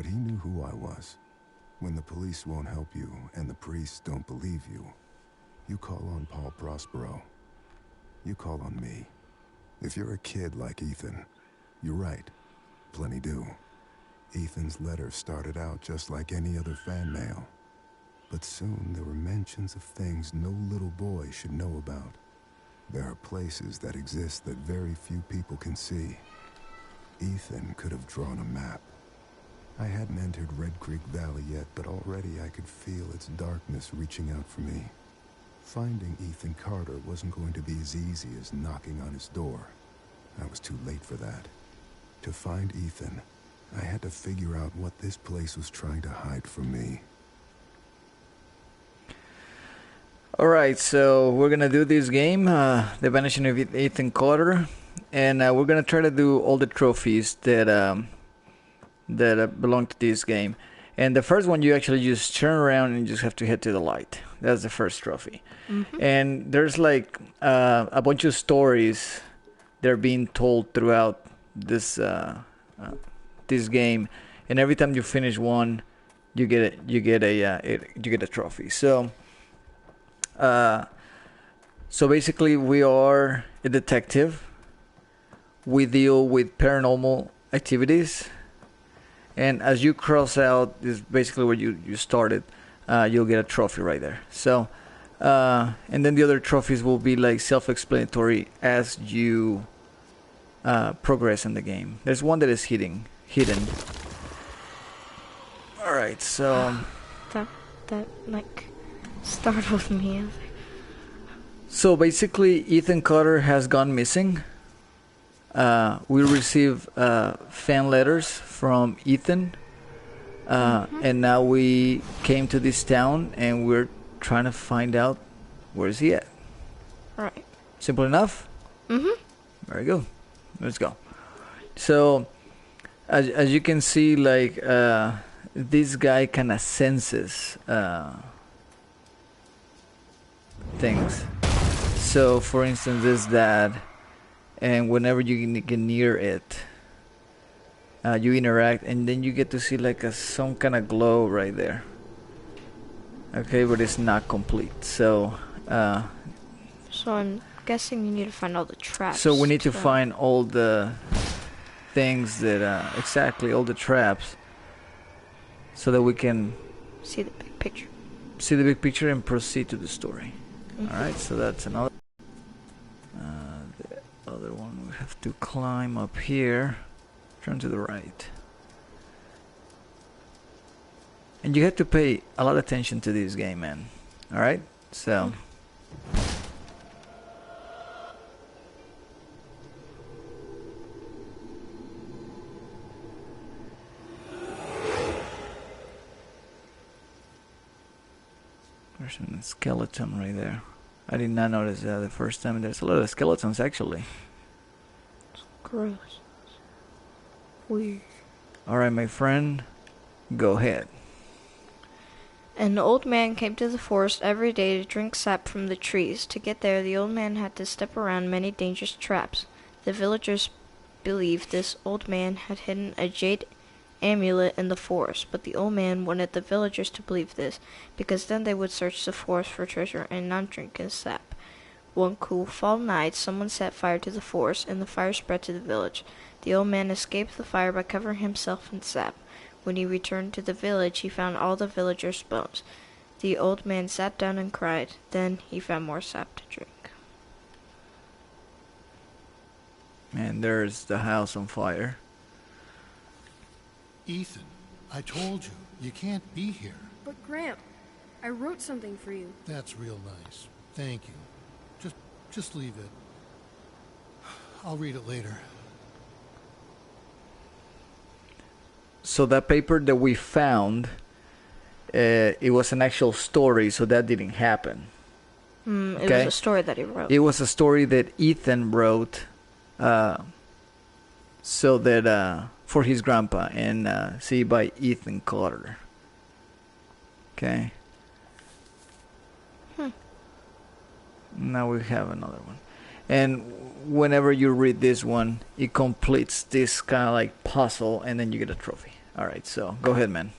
but he knew who I was. When the police won't help you and the priests don't believe you, you call on Paul Prospero. You call on me. If you're a kid like Ethan, you're right. Plenty do. Ethan's letter started out just like any other fan mail. But soon there were mentions of things no little boy should know about. There are places that exist that very few people can see. Ethan could have drawn a map. I hadn't entered Red Creek Valley yet, but already I could feel its darkness reaching out for me. Finding Ethan Carter wasn't going to be as easy as knocking on his door. I was too late for that. To find Ethan, I had to figure out what this place was trying to hide from me. Alright, so we're gonna do this game, The Vanishing of Ethan Carter, and we're gonna try to do all the trophies that belong to this game. And the first one, you actually just turn around and you just have to head to the light. That's the first trophy. And there's like a bunch of stories that are being told throughout this this game, and every time you finish one, you get a trophy. So basically, we are a detective. We deal with paranormal activities. And as you cross out, is basically where you started, you'll get a trophy right there. So, and then the other trophies will be like self-explanatory as you progress in the game. There's one that is hidden. All right, so that like startled me. So basically, Ethan Carter has gone missing. We receive fan letters from Ethan, and now we came to this town and we're trying to find out where is he at. All right. Simple enough. Very good. Let's go. So, as you can see, like this guy kind of senses things. So, for instance, this dad. And whenever you get near it, you interact, and then you get to see like some kind of glow right there. Okay, but it's not complete. So I'm guessing you need to find all the traps. So we need to find all the things that exactly all the traps, so that we can see the big picture. See the big picture and proceed to the story. All right, so that's another. Other one, we have to climb up here, turn to the right, and you have to pay a lot of attention to this game, man. All right, so there's a skeleton right there. I did not notice that the first time. There's a lot of skeletons, actually. It's gross. Weird. Alright, my friend. Go ahead. An old man came to the forest every day to drink sap from the trees. To get there, the old man had to step around many dangerous traps. The villagers believed this old man had hidden a jade amulet in the forest, but the old man wanted the villagers to believe this, because then they would search the forest for treasure and not drink his sap. One cool fall night, someone set fire to the forest, and the fire spread to the village. The old man escaped the fire by covering himself in sap. When he returned to the village, he found all the villagers' bones. The old man sat down and cried. Then he found more sap to drink. And there's the house on fire. Ethan, I told you, you can't be here. But Gramp, I wrote something for you. That's real nice. Thank you. Just leave it. I'll read it later. So that paper that we found, it was an actual story, so that didn't happen. It was a story that he wrote. It was a story that Ethan wrote, so that for his grandpa, and see, by Ethan Carter. Okay. Now we have another one, and whenever you read this one, it completes this kind of like puzzle, and then you get a trophy. Alright, so go ahead, man.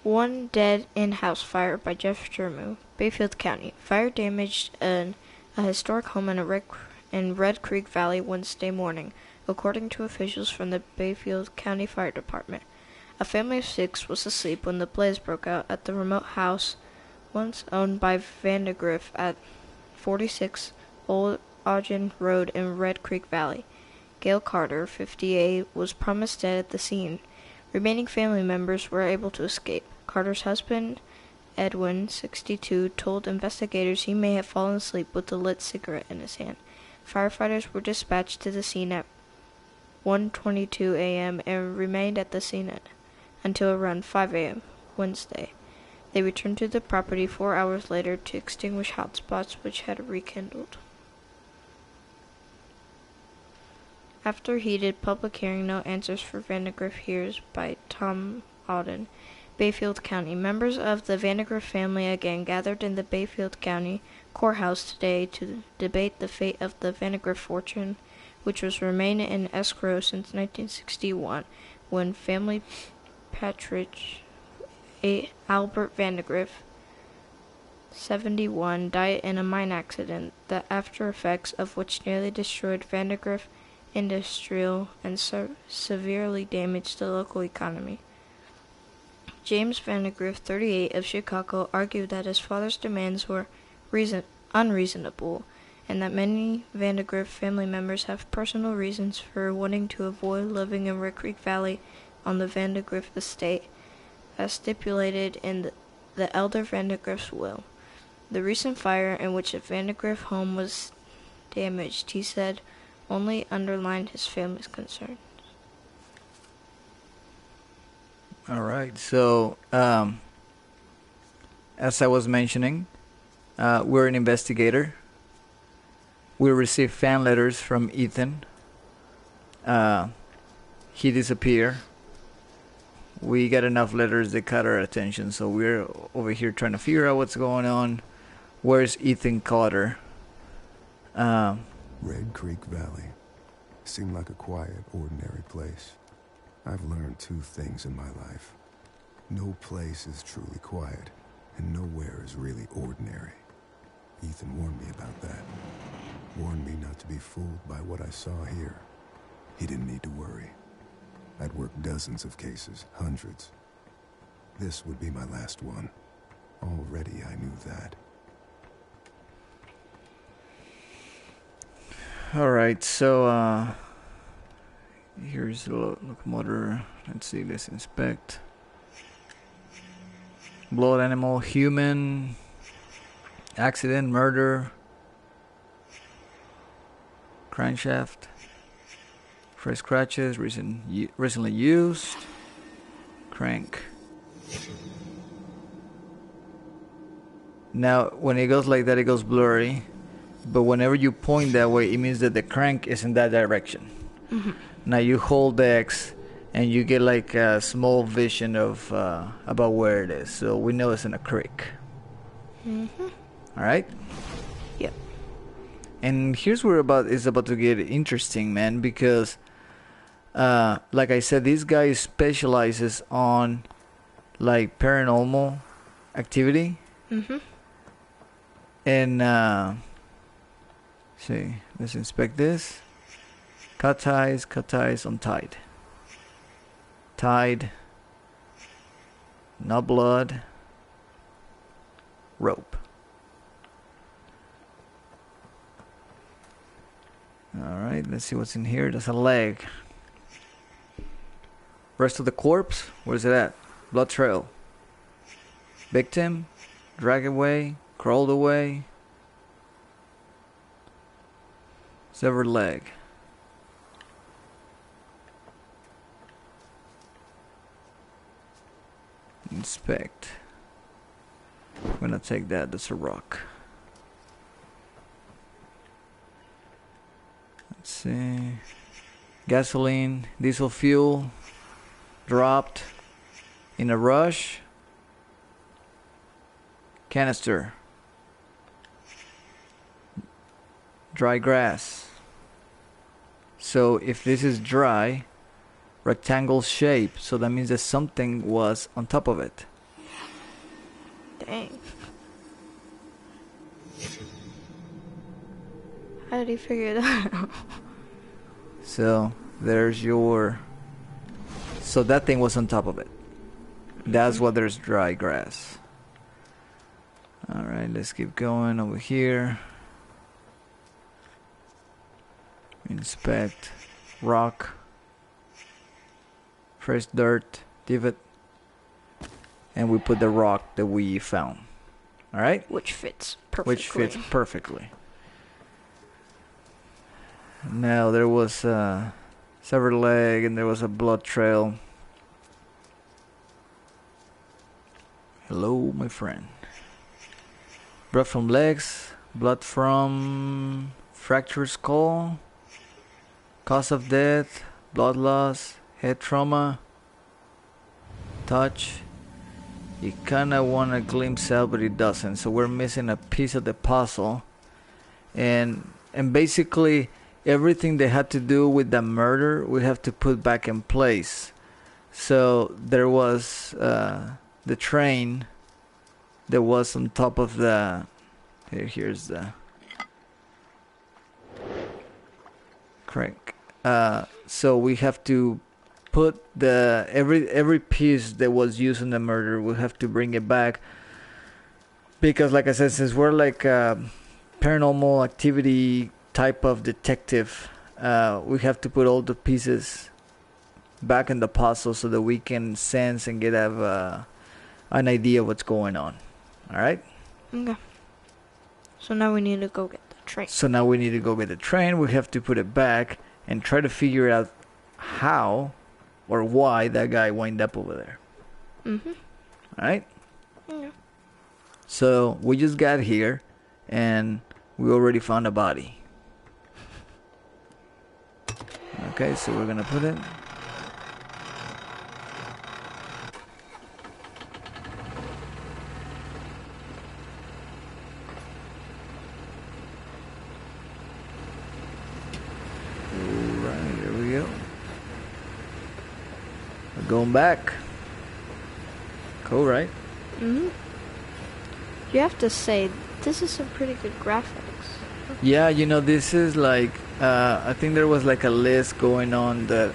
One dead in house fire by Jeff Jermu, Bayfield County. Fire damaged a historic home in Red Creek Valley Wednesday morning, according to officials from the Bayfield County Fire Department. A family of 6 was asleep when the blaze broke out at the remote house once owned by Vandegrift at 46 Old Ogden Road in Red Creek Valley. Gail Carter, 58, was pronounced dead at the scene. Remaining family members were able to escape. Carter's husband, Edwin, 62, told investigators he may have fallen asleep with a lit cigarette in his hand. Firefighters were dispatched to the scene at 1:22 a.m. and remained at the scene until around 5 a.m. Wednesday. They returned to the property 4 hours later to extinguish hotspots which had rekindled. After heated public hearing, no answers for Vandegrift hears by Tom Auden, Bayfield County. Members of the Vandegrift family again gathered in the Bayfield County courthouse today to debate the fate of the Vandegrift fortune, which has remained in escrow since 1961, when family patriarch Albert Vandegrift, 71, died in a mine accident, the after effects of which nearly destroyed Vandegrift Industrial and severely damaged the local economy. James Vandegrift, 38, of Chicago, argued that his father's demands were unreasonable, and that many Vandegrift family members have personal reasons for wanting to avoid living in Red Creek Valley on the Vandegrift estate, as stipulated in the elder Vandegrift's will. The recent fire in which a Vandegrift home was damaged, he said, only underlined his family's concerns. Alright, so as I was mentioning, we're an investigator. We received fan letters from Ethan. He disappeared. We got enough letters that caught our attention, so we're over here trying to figure out what's going on. Where's Ethan Carter? Red Creek Valley seemed like a quiet, ordinary place. I've learned 2 things in my life. No place is truly quiet, and nowhere is really ordinary. Ethan warned me about that. Warned me not to be fooled by what I saw here. He didn't need to worry. I'd worked dozens of cases, hundreds. This would be my last one. Already I knew that. Alright, so here's the locomotor. Let's see, let's inspect. Blood animal, human, accident, murder, crankshaft, fresh scratches, recently used, crank. Now, when it goes like that, it goes blurry. But whenever you point that way, it means that the crank is in that direction. Mm-hmm. Now you hold the X, and you get like a small vision of about where it is. So we know it's in a creek. Mm-hmm. All right. Yep. And here's where it's about to get interesting, man, because, like I said, this guy specializes on like paranormal activity. Mm-hmm. And see, let's inspect this. Cut ties, untied. Tied. No blood. Rope. Alright, let's see what's in here. There's a leg. Rest of the corpse, where's it at? Blood trail. Victim, drag away, crawled away. Severed leg. Inspect. I'm gonna take that. That's a rock. Let's see. Gasoline, diesel fuel, dropped in a rush. Canister. Dry grass. So if this is dry, rectangle shape, so that means that something was on top of it. Dang. How did he figure that out? So there's your... So that thing was on top of it. That's why there's dry grass. Alright, let's keep going over here. Inspect. Rock. Fresh dirt. Divot. And we put the rock that we found. Alright? Which fits perfectly. Which fits perfectly. Now there was a severed leg and there was a blood trail. Hello, my friend. Blood from legs, blood from fractured skull, cause of death, blood loss, head trauma, touch. You kinda want a glimpse out, but it doesn't. So we're missing a piece of the puzzle, and basically everything they had to do with the murder we have to put back in place. So there was the train that was on top of the... Here's the crank. So we have to put the every piece that was used in the murder, we have to bring it back, because like I said, since we're like a paranormal activity type of detective, we have to put all the pieces back in the puzzle so that we can sense and get an idea of what's going on. All right. Okay. So now we need to go get the train. So now we need to go get the train. We have to put it back and try to figure out how or why that guy wound up over there. Mm-hmm. All right. Yeah. So we just got here and we already found a body. Okay, so we're gonna put it. Alright, there we go. We're going back. Cool, right? Mm-hmm. You have to say, this is some pretty good graphics. Yeah, you know, this is like, I think there was like a list going on, the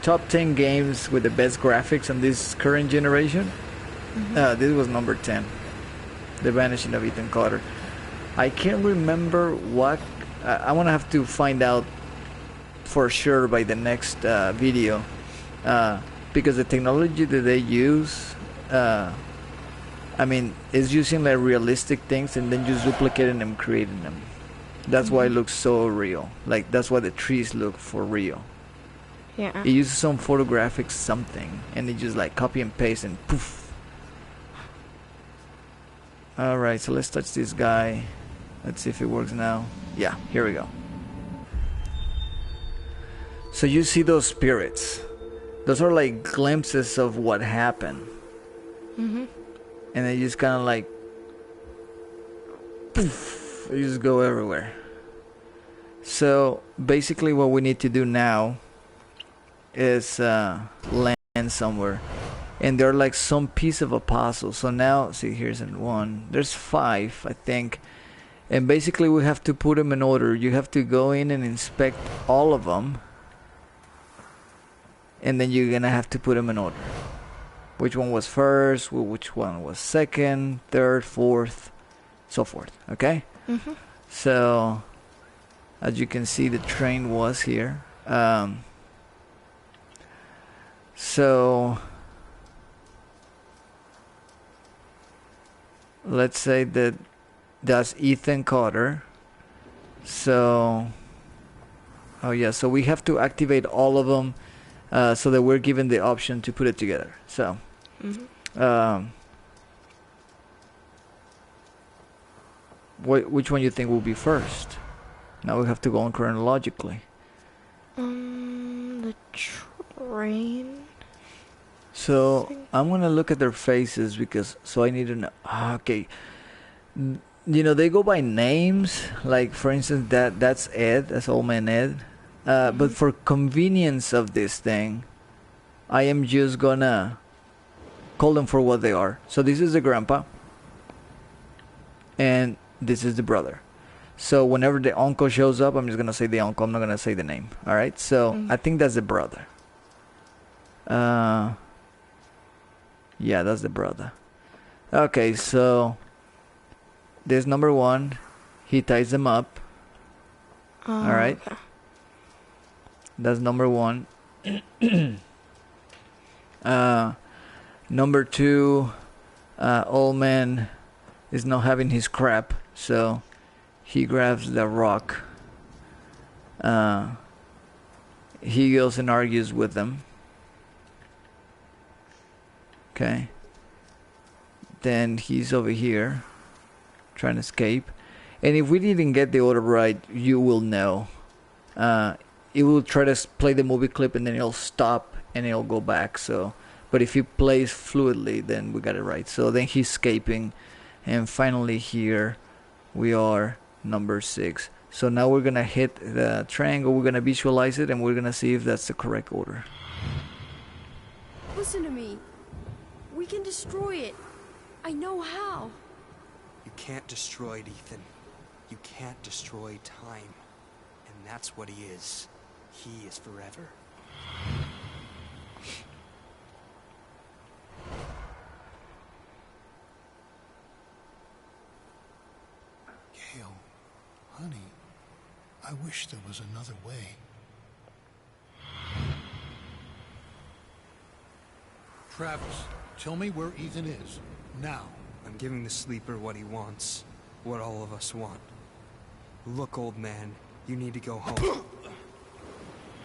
top 10 games with the best graphics on this current generation. Mm-hmm. This was number 10, The Vanishing of Ethan Carter. I can't remember what, I want to have to find out for sure by the next video, because the technology that they use, I mean, is using like realistic things and then just duplicating them, creating them. That's why it looks so real. Like, that's why the trees look for real. Yeah. It uses some photographic something and it just like copy and paste and poof. Alright, so let's touch this guy. Let's see if it works now. Yeah, here we go. So you see those spirits. Those are like glimpses of what happened. Mm-hmm. And they just kind of like poof, they just go everywhere. So basically what we need to do now is land somewhere, and they're like some piece of a puzzle. So now, see, here's one, there's 5 I think, and basically we have to put them in order. You have to go in and inspect all of them, and then you're gonna have to put them in order. Which one was first, which one was second, third, fourth, so forth. Okay? Mm-hmm. So, as you can see, the train was here. So, let's say that that's Ethan Carter. So, oh yeah, so we have to activate all of them. So that we're given the option to put it together. So, which one you think will be first? Now we have to go on chronologically. The train. So I'm gonna look at their faces because I need to know. Okay, you know, they go by names. Like for instance, that's Ed. That's Old Man Ed. But for convenience of this thing, I am just gonna call them for what they are. So this is the grandpa, and this is the brother. So whenever the uncle shows up, I'm just gonna say the uncle. I'm not gonna say the name. All right. So I think that's the brother. Yeah, that's the brother. Okay, so there's number one. He ties them up. All right. Okay. That's number one. Number two, old man is not having his crap, so he grabs the rock. He goes and argues with them. Okay. Then he's over here trying to escape. And if we didn't get the order right, you will know. It will try to play the movie clip and then it'll stop and it'll go back. So, but if he plays fluidly, then we got it right. So then he's escaping. And finally here we are number 6. So now we're going to hit the triangle. We're going to visualize it and we're going to see if that's the correct order. Listen to me. We can destroy it. I know how. You can't destroy it, Ethan. You can't destroy time. And that's what he is. He is forever. Gail, honey, I wish there was another way. Travis, tell me where Ethan is. Now. I'm giving the sleeper what he wants. What all of us want. Look, old man, you need to go home.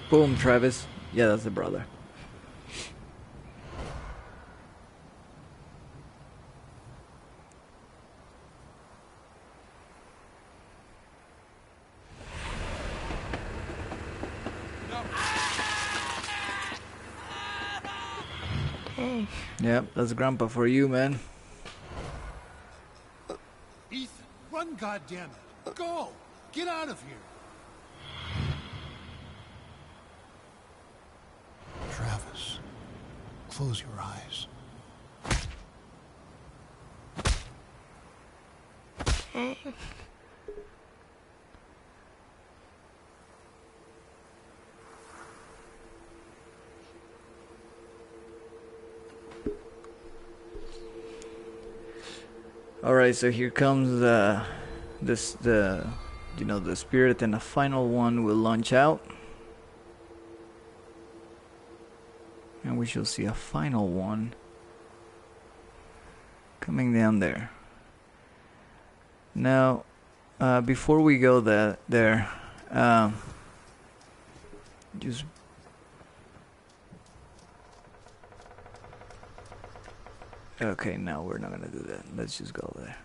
Boom, Travis. Yeah, that's the brother. Hey. Yep, that's grandpa for you, man. Ethan, run, goddammit. Go! Get out of here! Travis, close your eyes. Hey. All right, so here comes the spirit, and the final one will launch out, and we shall see a final one coming down there. Now, before we go there, just okay. No, we're not gonna do that. Let's just go there.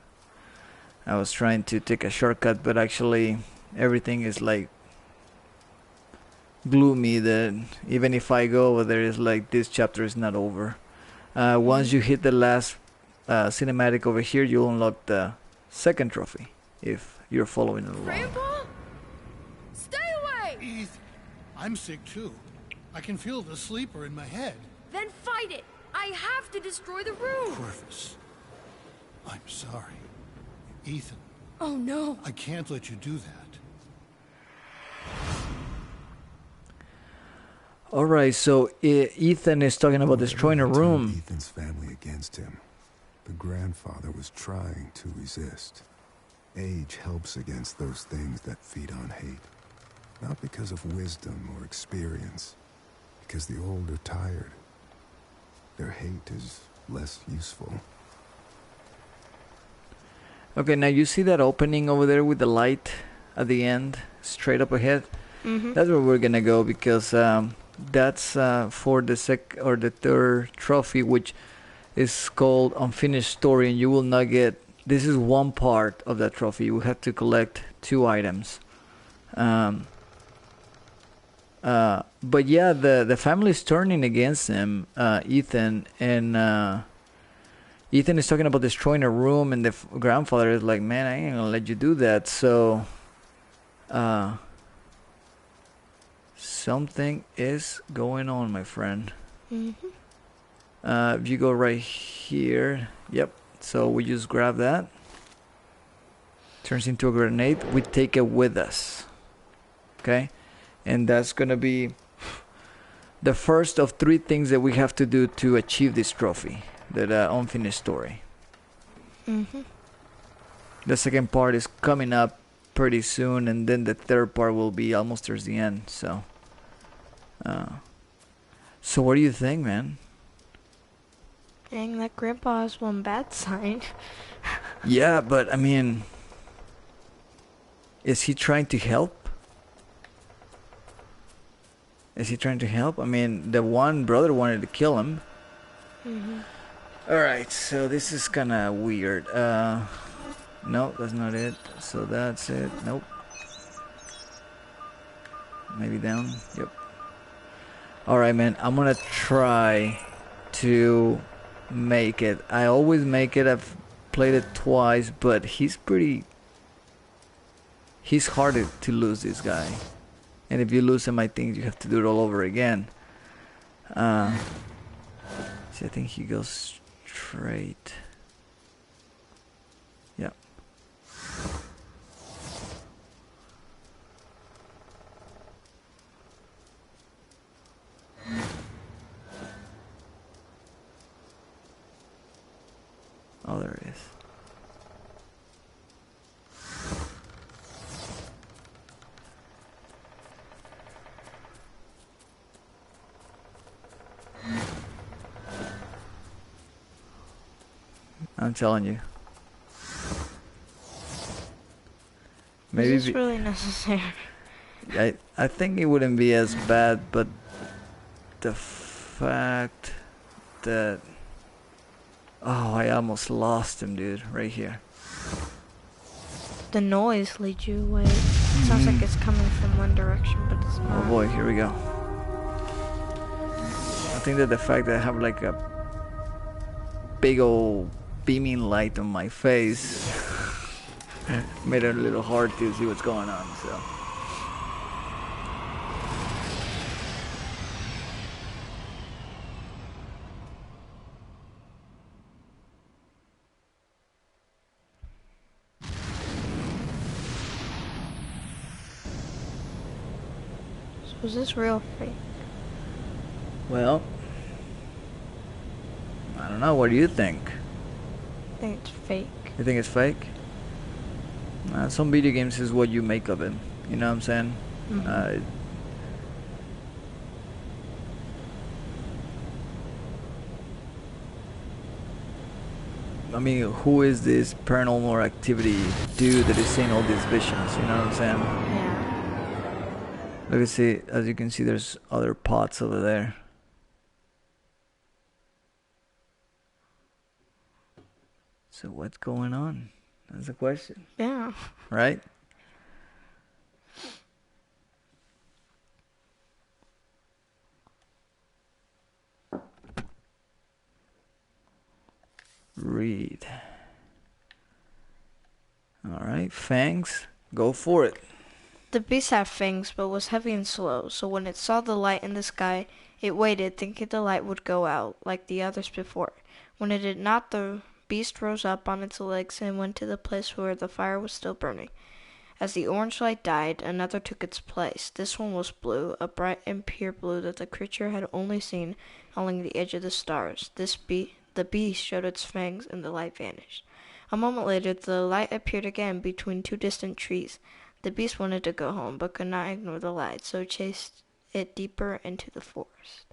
I was trying to take a shortcut, but actually everything is like gloomy, that even if I go over there, it's like this chapter is not over. Once you hit the last cinematic over here, you'll unlock the second trophy if you're following along. Grandpa? Stay away! Ethan, I'm sick too. I can feel the sleeper in my head. Then fight it! I have to destroy the room! Corvus, I'm sorry. Ethan, Oh no! I can't let you do that. Alright, so Ethan is talking about destroying a room. Turned Ethan's family against him. The grandfather was trying to resist. Age helps against those things that feed on hate. Not because of wisdom or experience, because the old are tired. Their hate is less useful. Okay, now you see that opening over there with the light at the end, straight up ahead? That's where we're gonna go, because that's for the third trophy, which is called Unfinished Story, and you will not get... This is one part of that trophy. You have to collect 2 items. But yeah, the family's turning against him, Ethan, and Ethan is talking about destroying a room, and the grandfather is like, man, I ain't gonna let you do that. So something is going on, my friend. Mm-hmm. If you go right here, yep. So we just grab that. Turns into a grenade. We take it with us. Okay? And that's gonna be the first of 3 things that we have to do to achieve this trophy. That unfinished story. Mm-hmm. The second part is coming up pretty soon, and then the third part will be almost towards the end. So what do you think, man? Dang, that grandpa has one bad sign. Yeah, but I mean, is he trying to help? Is he trying to help? I mean, the one brother wanted to kill him. Mm-hmm. Alright, so this is kinda weird. No, that's not it. So that's it. Nope. Maybe down. Yep. Alright, man. I'm gonna try to make it. I always make it. I've played it twice, but he's hard to lose, this guy. And if you lose him, I think you have to do it all over again. See, I think he goes straight. Yep. Oh, there it is. I'm telling you. Maybe Is this really necessary? I think it wouldn't be as bad, but the fact that I almost lost him, dude, right here. The noise leads you away. Sounds like it's coming from one direction, but it's not. Oh boy, here we go. I think that the fact that I have like a big old beaming light on my face made it a little hard to see what's going on, so. So is this real fake? Well, I don't know. What do you think? I think it's fake. You think it's fake? Some video games is what you make of it. You know what I'm saying? Mm-hmm. I mean, who is this paranormal activity dude that is seeing all these visions? You know what I'm saying? Yeah. Look, as you can see, there's other pots over there. So what's going on? That's the question. Yeah. Right? Read. Alright, fangs, go for it. The beast had fangs, but was heavy and slow, so when it saw the light in the sky, it waited, thinking the light would go out, like the others before. When it did not, the beast rose up on its legs and went to the place where the fire was still burning. As the orange light died, another took its place. This one was blue, a bright and pure blue that the creature had only seen along the edge of the stars. The beast showed its fangs, and the light vanished. A moment later, the light appeared again between 2 distant trees. The beast wanted to go home, but could not ignore the light, so it chased it deeper into the forest.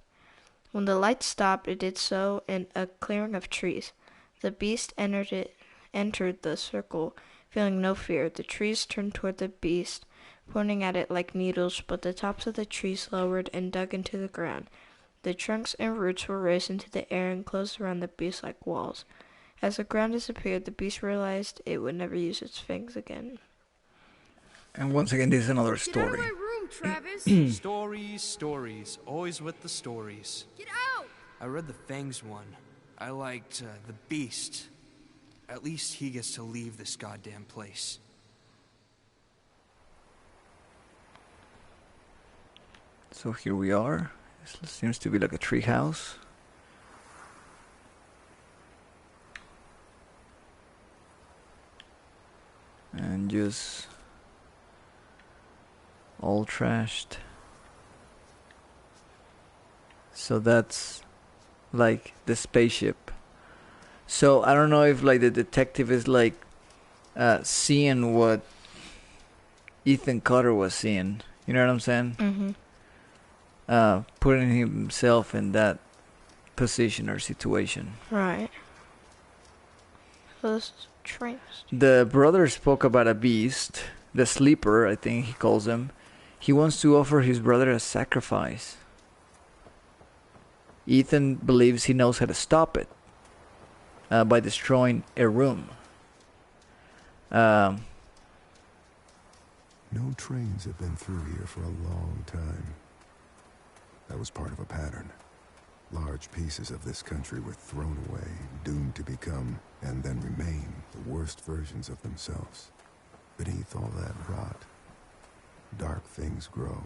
When the light stopped, it did so in a clearing of trees. The beast entered the circle, feeling no fear. The trees turned toward the beast, pointing at it like needles, but the tops of the trees lowered and dug into the ground. The trunks and roots were raised into the air and closed around the beast like walls. As the ground disappeared, the beast realized it would never use its fangs again. And once again, this is another Get out of story. my room, Travis! Stories. Always with the stories. Get out! I read the Fangs one. I liked the Beast. At least he gets to leave this goddamn place. So here we are. This seems to be like a tree house. And just all trashed. So that's like the spaceship. So I don't know if like the detective is like seeing what Ethan Carter was seeing. You know what I'm saying? Mm-hmm. Putting himself in that position or situation. Right. So this is trains. The brother spoke about a beast, the sleeper, I think he calls him. He wants to offer his brother a sacrifice. Ethan believes he knows how to stop it by destroying a room. No trains have been through here for a long time. That was part of a pattern. Large pieces of this country were thrown away, doomed to become, and then remain, the worst versions of themselves. Beneath all that rot, dark things grow.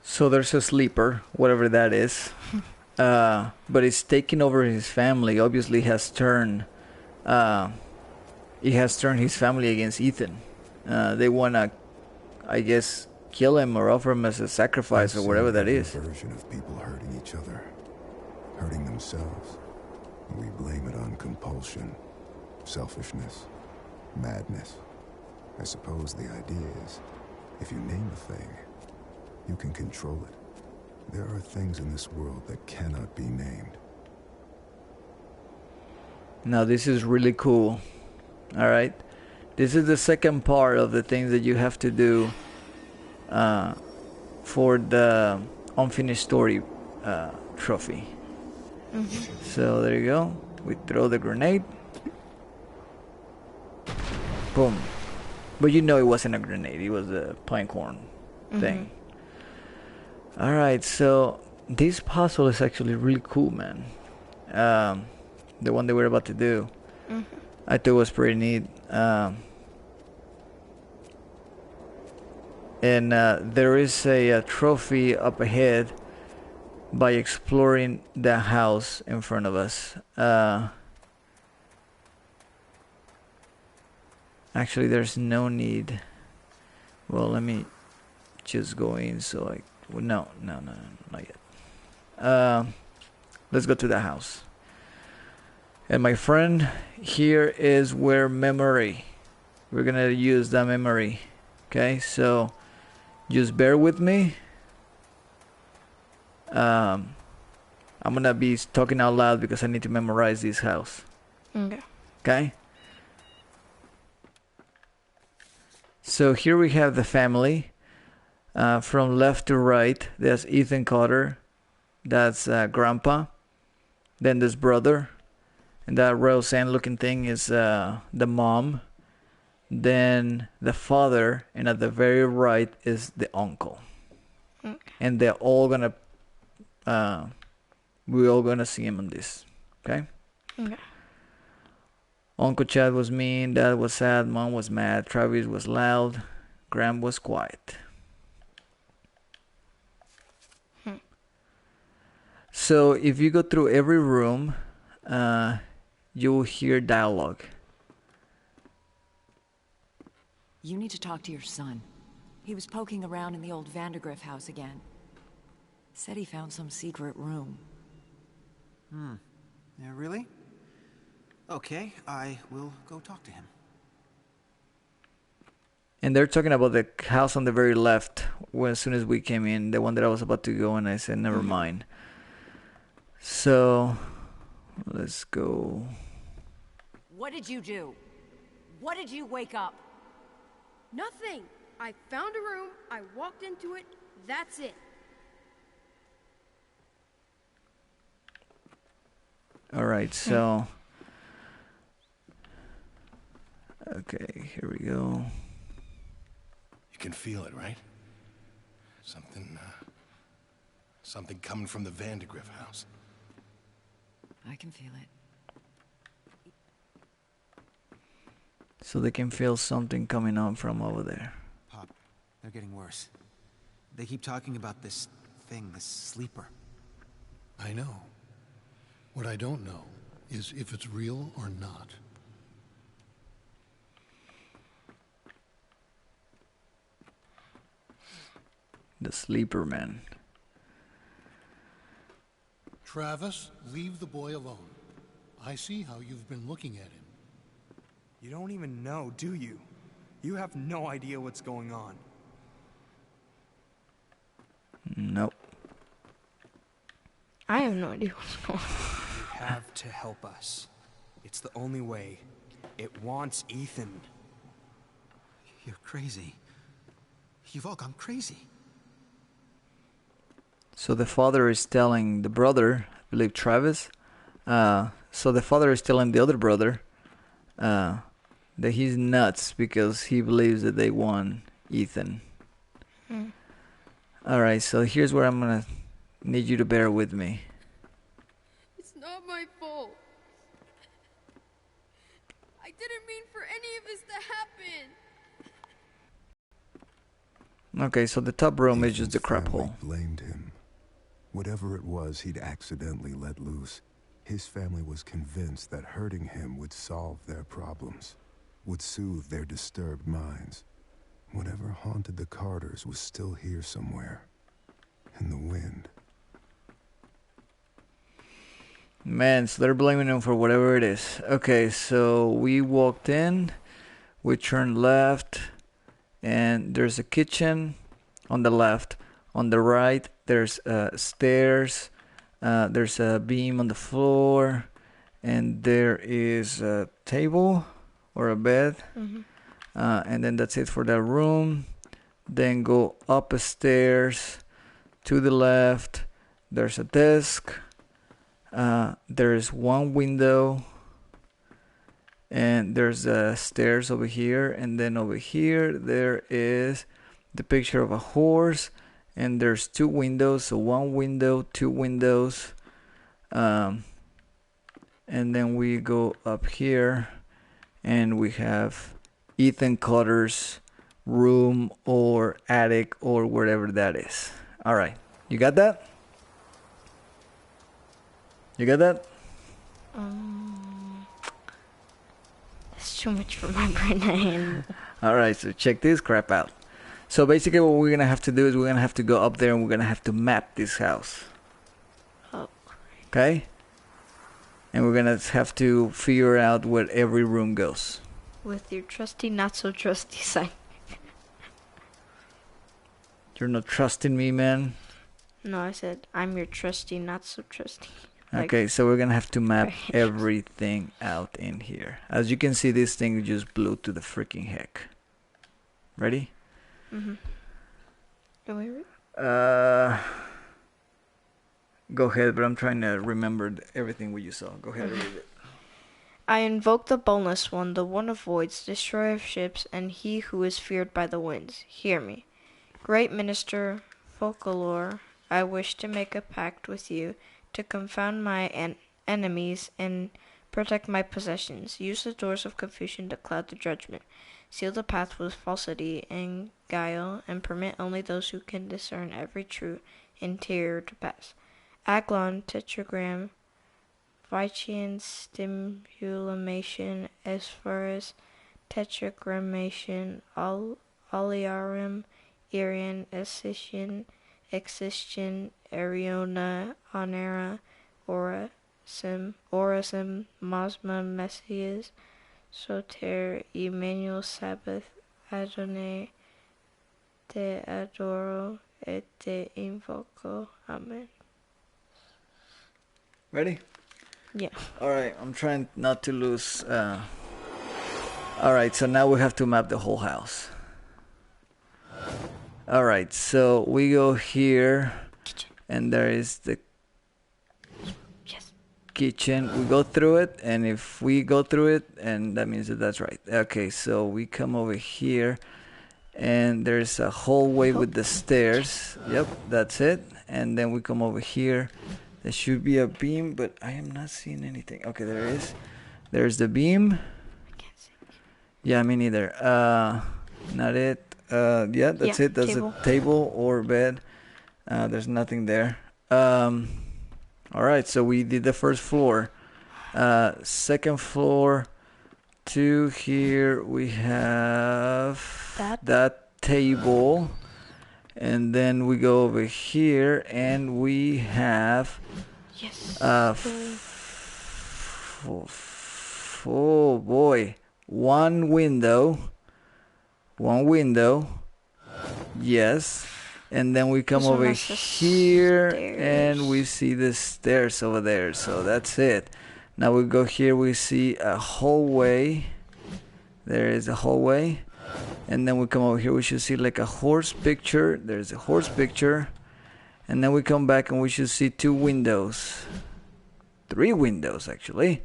So there's a sleeper, whatever that is. But it's taking over his family. Obviously has turned he has turned his family against Ethan. They wanna, I guess, kill him or offer him as a sacrifice or whatever that is. Version of people hurting each other, hurting themselves. We blame it on compulsion, selfishness, madness. I suppose the idea is, if you name a thing, you can control it. There are things in this world that cannot be named. Now this is really cool. All right, this is the second part of the things that you have to do for the unfinished story trophy. Mm-hmm. So there you go. We throw the grenade. Boom. But you know it wasn't a grenade. It was a pine corn thing. Alright, so this puzzle is actually really cool, man. The one that we're about to do. I thought it was pretty neat. And there is a trophy up ahead by exploring the house in front of us. Actually, there's no need. Well, let me just go in so I... No, not yet. Let's go to the house. And my friend, here is where memory. We're gonna use that memory. Okay, so just bear with me. I'm gonna be talking out loud because I need to memorize this house. Okay. Okay? So here we have the family. From left to right, there's Ethan Carter. That's Grandpa. Then there's brother. And that Roseanne looking thing is the mom. Then the father. And at the very right is the uncle. Okay. And they're all gonna... we're all gonna see him on this. Okay? Okay. Uncle Chad was mean, Dad was sad, Mom was mad, Travis was loud, Graham was quiet. So if you go through every room, you will hear dialogue. You need to talk to your son. He was poking around in the old Vandergriff house again. Said he found some secret room. Yeah, really? Okay, I will go talk to him. And they're talking about the house on the very left. When as soon as we came in, the one that I was about to go, and I said, never mind. So, let's go. What did you do? What did you wake up? Nothing. I found a room, I walked into it, that's it. Alright, so... Okay, here we go. You can feel it, right? Something coming from the Vandergriff house. I can feel it. So they can feel something coming on from over there. Pop, they're getting worse. They keep talking about this thing, this sleeper. I know. What I don't know is if it's real or not. The sleeper man. Travis, leave the boy alone. I see how you've been looking at him. You don't even know, do you? You have no idea what's going on. Nope. I have no idea what's going on. You have to help us. It's the only way. It wants Ethan. You're crazy. You've all gone crazy. So the father is telling the brother, I believe Travis. So the father is telling the other brother that he's nuts because he believes that they won Ethan. Alright, so here's where I'm gonna need you to bear with me. It's not my fault. I didn't mean for any of this to happen. Okay, so the top room is Ethan's just the crap family hole. blamed him. Whatever it was he'd accidentally let loose, his family was convinced that hurting him would solve their problems, would soothe their disturbed minds. Whatever haunted the Carters was still here somewhere, in the wind. Man, so they're blaming him for whatever it is. Okay, so we walked in, we turned left, and there's a kitchen on the left. On the right, there's stairs, there's a beam on the floor, and there is a table or a bed. And then that's it for that room. Then go up a stairs to the left. There's a desk. There's one window. And there's stairs over here. And then over here there is the picture of a horse. And there's two windows. So one window, two windows. And then we go up here. And we have Ethan Carter's room or attic or wherever that is. Alright, you got that? You got that? That's too much for my brain. Alright, so check this crap out. So basically what we're gonna have to do is we're gonna have to go up there and we're gonna have to map this house. Oh. Okay? And we're gonna have to figure out where every room goes. With your trusty, not so trusty sign. You're not trusting me, man. No, I said I'm your trusty, not so trusty. Okay, so we're gonna have to map Right. everything out in here. As you can see, this thing just blew to the freaking heck. Ready? Can we read? Go ahead, but I'm trying to remember everything what you saw. Go ahead and read it. I invoke the boneless one, the one of voids, destroyer of ships, and he who is feared by the winds. Hear me. Great minister Folklore, I wish to make a pact with you to confound my enemies and protect my possessions. Use the doors of confusion to cloud the judgment. Seal the path with falsity and guile, and permit only those who can discern every true interior to pass. Aglon, tetragram, Vychian stimulation, Esphorus, tetragrammation, Olearum, Irian, Escission, Excision, Ariona, Onera, Orasum, Mosma, Messias, Soter, Emmanuel, Sabbath, Adonai, Te adoro et te invoco. Amen. Ready? Yeah. Alright, I'm trying not to lose. Alright, so now we have to map the whole house. Alright, so we go here, and there is the kitchen. We go through it, and if we go through it, and that means that that's right. Okay, so we come over here, and there's a hallway with the stairs. Yep, that's it. And then we come over here. There should be a beam, but I am not seeing anything. Okay, there is. There's the beam. Yeah, me neither. Not it. Yeah, that's Yeah, it. That's table. a table or bed. There's nothing there. All right, so we did the first floor. Second floor. To here we have that table, and then we go over here and we have Yes. Oh boy, one window, yes, and then we come This one over has the here stairs. and we see the stairs over there, so that's it. Now we go here, we see a hallway. There is a hallway, and then we come over here, we should see like a horse picture. There's a horse picture, and then we come back and we should see 2 windows, 3 windows actually.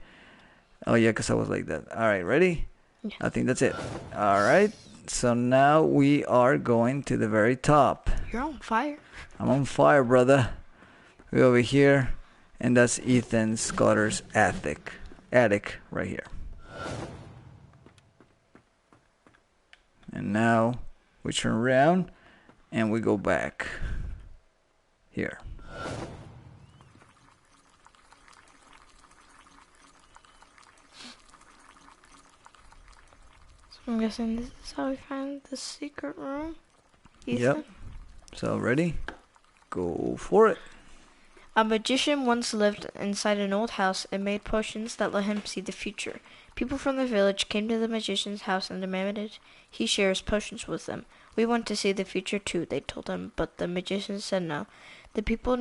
Oh yeah, because I was like that. All right, ready? Yeah. I think that's it. All right, so now we are going to the very top. You're on fire. I'm on fire, brother. We're over here, and that's Ethan Scotter's attic right here. And now we turn around and we go back here. So I'm guessing this is how we find the secret room. Ethan? Yep. So ready? Go for it. A magician once lived inside an old house and made potions that let him see the future. People from the village came to the magician's house and demanded he share his potions with them. We want to see the future too, they told him, but the magician said no. The people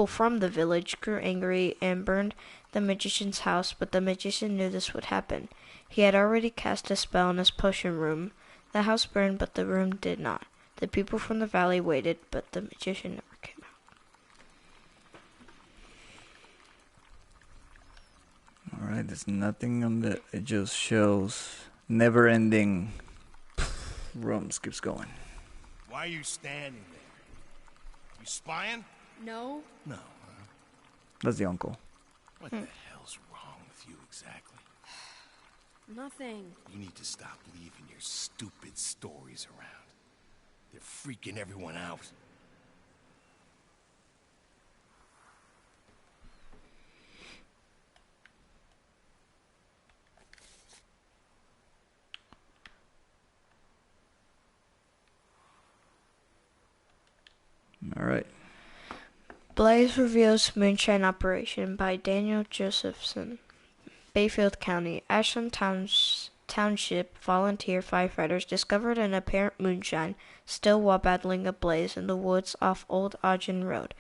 from the village grew angry and burned the magician's house, but the magician knew this would happen. He had already cast a spell in his potion room. The house burned, but the room did not. The people from the valley waited, but the magician never came out. Alright, there's nothing on the, it just shows never ending rooms, keeps going. Why are you standing there? You spying? No. No. That's the uncle. What the hell's wrong with you exactly? Nothing. You need to stop leaving your stupid stories around. They're freaking everyone out. Alright. Blaze reveals moonshine operation by Daniel Josephson. Bayfield County, Ashland Township volunteer firefighters discovered an apparent moonshine still while battling a blaze in the woods off Old Ogden Road.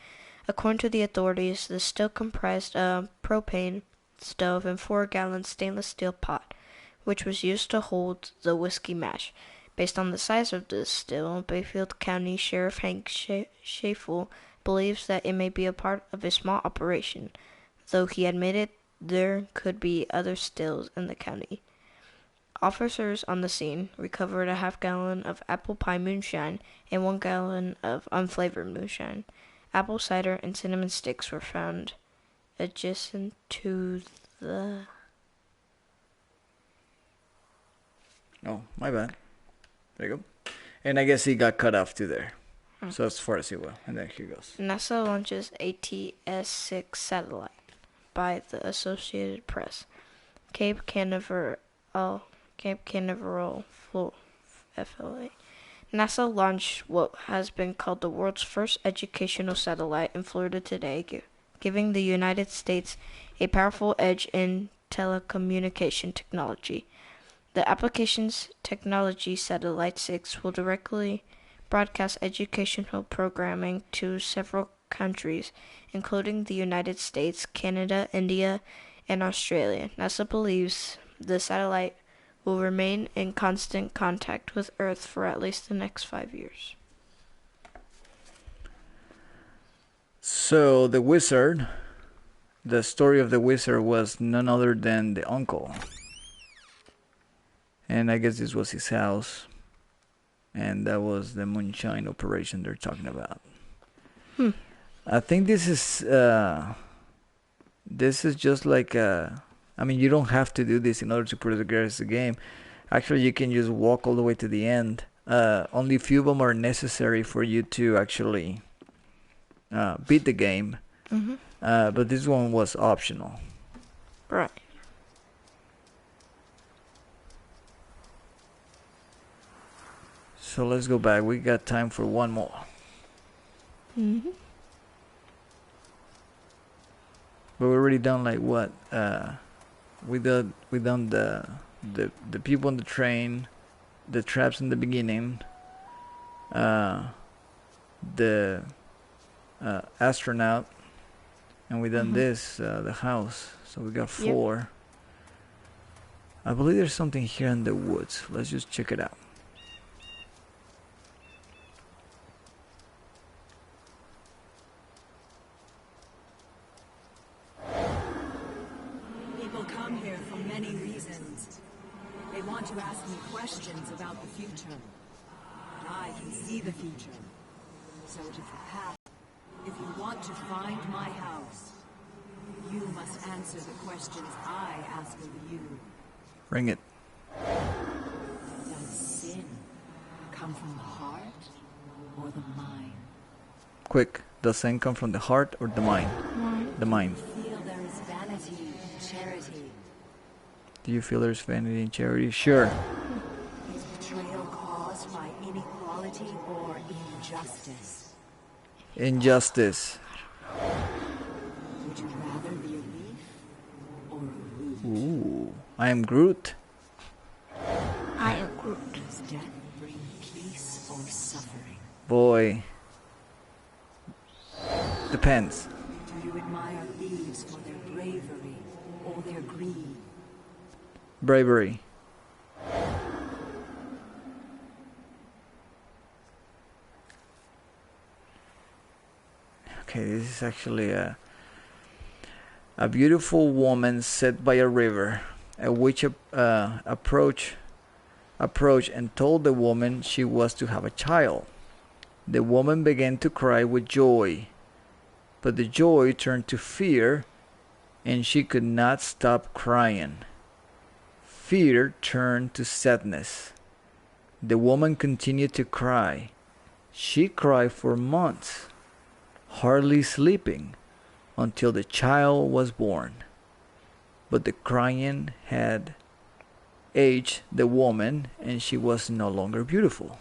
According to the authorities, the still comprised a propane stove and 4-gallon stainless steel pot, which was used to hold the whiskey mash. Based on the size of this still, Bayfield County Sheriff Hank Schafel believes that it may be a part of a small operation, though he admitted there could be other stills in the county. Officers on the scene recovered a half-gallon of apple pie moonshine and 1 gallon of unflavored moonshine. Apple cider and cinnamon sticks were found adjacent to the... Oh, my bad. There you go. And I guess he got cut off to there. So as far as he will. And then here goes. NASA launches ATS-6 satellite by the Associated Press. Cape Canaveral, FLA. NASA launched what has been called the world's first educational satellite in Florida today, giving the United States a powerful edge in telecommunication technology. The application's technology Satellite 6 will directly broadcast educational programming to several countries, including the United States, Canada, India, and Australia. NASA believes the satellite will remain in constant contact with Earth for at least the next 5 years. So the wizard, the story of the wizard was none other than the uncle. And I guess this was his house. And that was the moonshine operation they're talking about. I think this is just like I mean, you don't have to do this in order to progress the game. Actually, you can just walk all the way to the end. Only a few of them are necessary for you to actually beat the game. Mm-hmm. But this one was optional. Right. So let's go back. We got time for one more. Mm-hmm. But we already done like what? We done the people on the train, the traps in the beginning, the astronaut, and we done this the house. So we got 4. I believe there's something here in the woods. Let's just check it out. People come here for many reasons. They want to ask me questions about the future. But I can see the future. So it is the path. If you want to find my house, you must answer the questions I ask of you. Ring it. Does sin come from the heart or the mind? Quick. Does sin come from the heart or the mind? The mind. Feel there is vanity in charity. Do you feel there's vanity in charity? Sure. Is betrayal caused by inequality or injustice? Injustice. Would you rather be a leaf or a root? Ooh. I am Groot. I am Groot. Does death bring peace or suffering? Boy. Depends. Do you admire thieves for their bravery or their greed? Bravery. Okay, this is actually a beautiful woman sat by a river, a witch approached and told the woman she was to have a child. The woman began to cry with joy, but the joy turned to fear, and she could not stop crying. Fear turned to sadness. The woman continued to cry. She cried for months, hardly sleeping, until the child was born. But the crying had aged the woman, and she was no longer beautiful.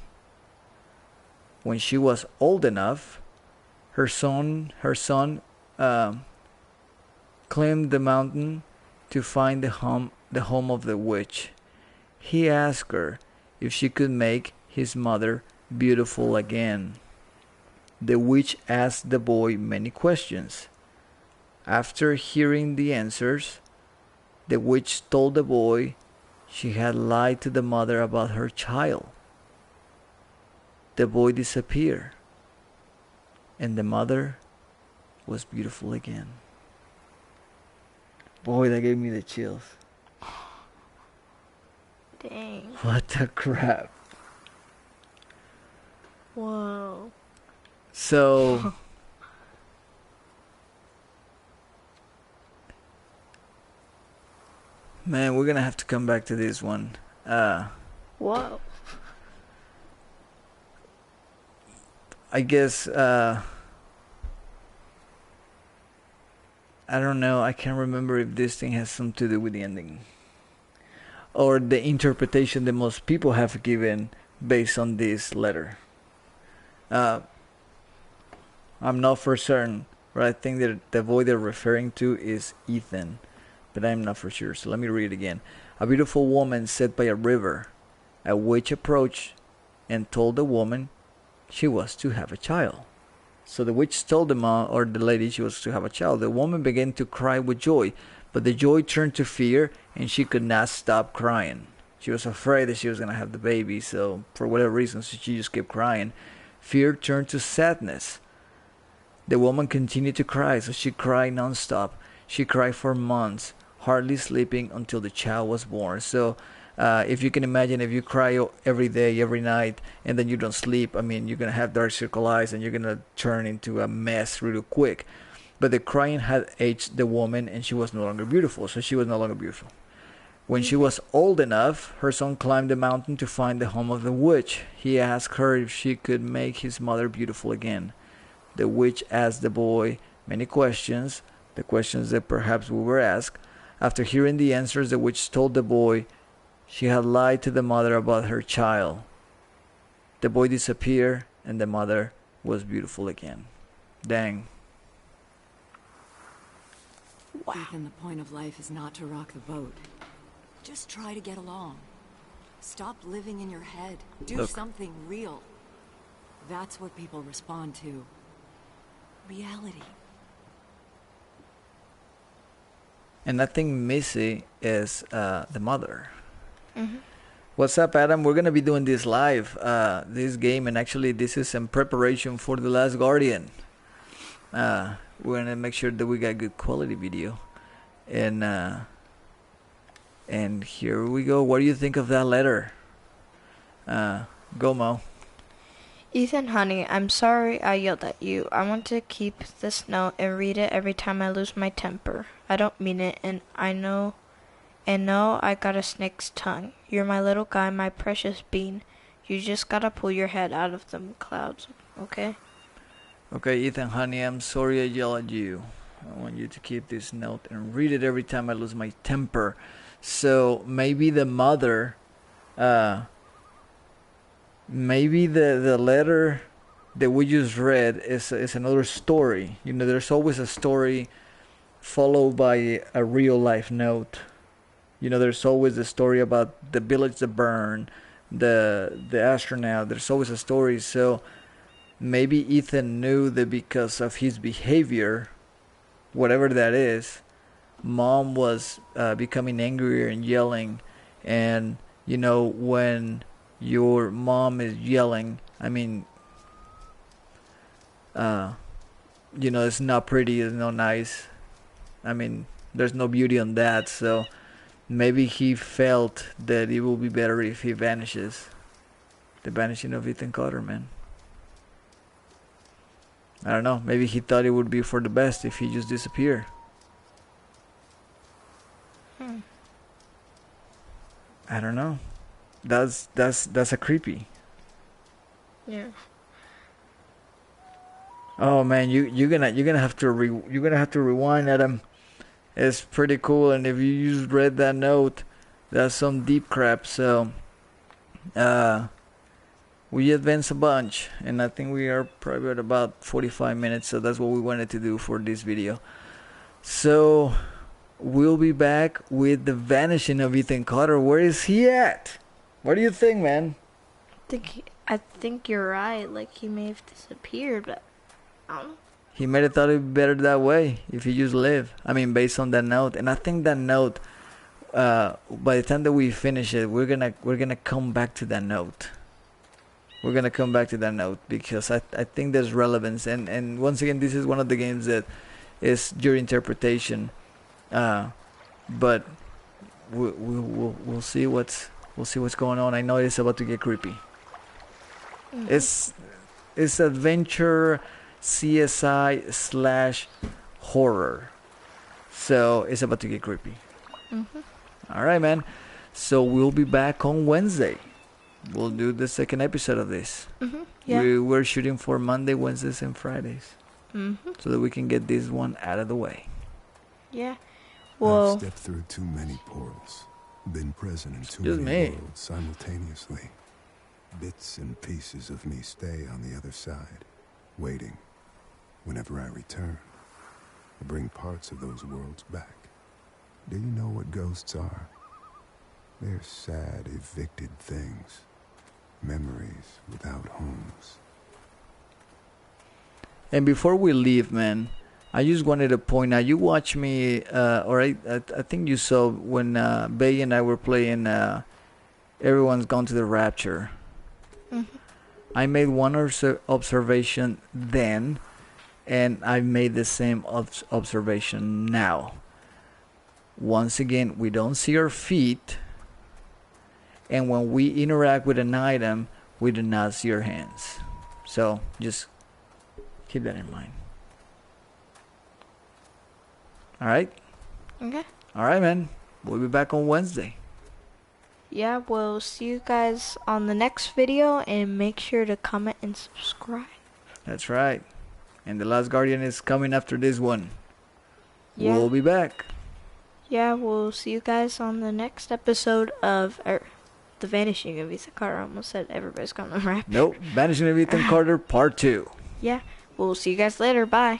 When she was old enough, her son climbed the mountain to find the home of the witch. He asked her if she could make his mother beautiful again. The witch asked the boy many questions. After hearing the answers, the witch told the boy she had lied to the mother about her child. The boy disappeared, and the mother was beautiful again. Boy, that gave me the chills. Dang. What the crap. Whoa. So man, we're gonna have to come back to this one. Whoa. I guess I don't know. I can't remember if this thing has something to do with the ending or the interpretation that most people have given based on this letter. I'm not for certain, but I think that the boy they're referring to is Ethan, but I'm not for sure. So let me read it again. A beautiful woman sat by a river. A witch approached and told the woman she was to have a child. So the witch told the mom or the lady she was to have a child. The woman began to cry with joy, but the joy turned to fear, and she could not stop crying. She was afraid that she was going to have the baby, so for whatever reason, so she just kept crying. Fear turned to sadness. The woman continued to cry, so she cried nonstop. She cried for months, hardly sleeping until the child was born. So if you can imagine, if you cry every day, every night, and then you don't sleep, I mean, you're going to have dark circle eyes, and you're going to turn into a mess really quick. but the crying had aged the woman, and she was no longer beautiful. So she was no longer beautiful. When she was old enough, her son climbed the mountain to find the home of the witch. He asked her if she could make his mother beautiful again. The witch asked the boy many questions, the questions that perhaps we were asked. After hearing the answers, the witch told the boy she had lied to the mother about her child. The boy disappeared, and the mother was beautiful again. Dang. Wow. Ethan, the point of life is not to rock the boat. Just try to get along. Stop living in your head. Do something real. That's what people respond to. Reality. And I think Missy is the mother. Mm-hmm. What's up, Adam? We're going to be doing this live, this game, and actually this is in preparation for The Last Guardian. We're going to make sure that we got good quality video. And here we go. What do you think of that letter? Go, Mo. Ethan, honey, I'm sorry I yelled at you. I want to keep this note and read it every time I lose my temper. I don't mean it, and I know I got a snake's tongue. You're my little guy, my precious bean. You just gotta pull your head out of them clouds, okay? Okay, Ethan, honey, I'm sorry I yelled at you. I want you to keep this note and read it every time I lose my temper. So maybe the mother, maybe the letter that we just read is another story. You know, there's always a story followed by a real life note. You know, there's always a story about the village that burned, the astronaut. There's always a story. So maybe Ethan knew that because of his behavior, whatever that is, Mom was becoming angrier and yelling. And, you know, when your mom is yelling, I mean, you know, it's not pretty, it's not nice. I mean, there's no beauty on that. So maybe he felt that it will be better if he vanishes. The vanishing of Ethan Carter, man. I don't know. Maybe he thought it would be for the best if he just disappeared. I don't know. That's a creepy. Yeah. Oh man, you're gonna have to rewind, Adam. It's pretty cool, and if you just read that note, that's some deep crap. So, we advanced a bunch, and I think we are probably at about 45 minutes. So that's what we wanted to do for this video. So we'll be back with the vanishing of Ethan Carter. Where is he at? What do you think, man? I think you're right. Like, he may have disappeared, but I don't know. He might have thought it'd be better that way if he just lived. I mean, based on that note. And I think that note, by the time that we finish it, we're gonna come back to that note. We're gonna come back to that note because I think there's relevance. And once again, this is one of the games that is your interpretation. But we'll see what's going on. I know it's about to get creepy. Mm-hmm. It's adventure CSI / horror. So it's about to get creepy. Mm-hmm. All right, man. So we'll be back on Wednesday. We'll do the second episode of this. Mm-hmm. Yeah. We're shooting for Monday, Wednesdays, and Fridays. Mm-hmm. So that we can get this one out of the way. Yeah. Well, I've stepped through too many portals. Been present in too Just many me. worlds simultaneously. Bits and pieces of me stay on the other side, waiting. Whenever I return, I bring parts of those worlds back. Do you know what ghosts are? They're sad, evicted things. Memories without homes. And before we leave, man, I just wanted to point out, you watched me, or I think you saw when Bay and I were playing Everyone's Gone to the Rapture. mm-hmm. I made one observation then, and I made the same observation now. Once again, we don't see our feet, and when we interact with an item, we do not see our hands. So just keep that in mind. All right? Okay. All right, man. We'll be back on Wednesday. Yeah, we'll see you guys on the next video, and make sure to comment and subscribe. That's right. And The Last Guardian is coming after this one. Yeah. We'll be back. Yeah, we'll see you guys on the next episode of The Vanishing of Ethan Carter. I almost said Everybody's Gonna Rap. Nope. Vanishing of Ethan Carter Part 2. Yeah, we'll see you guys later. Bye.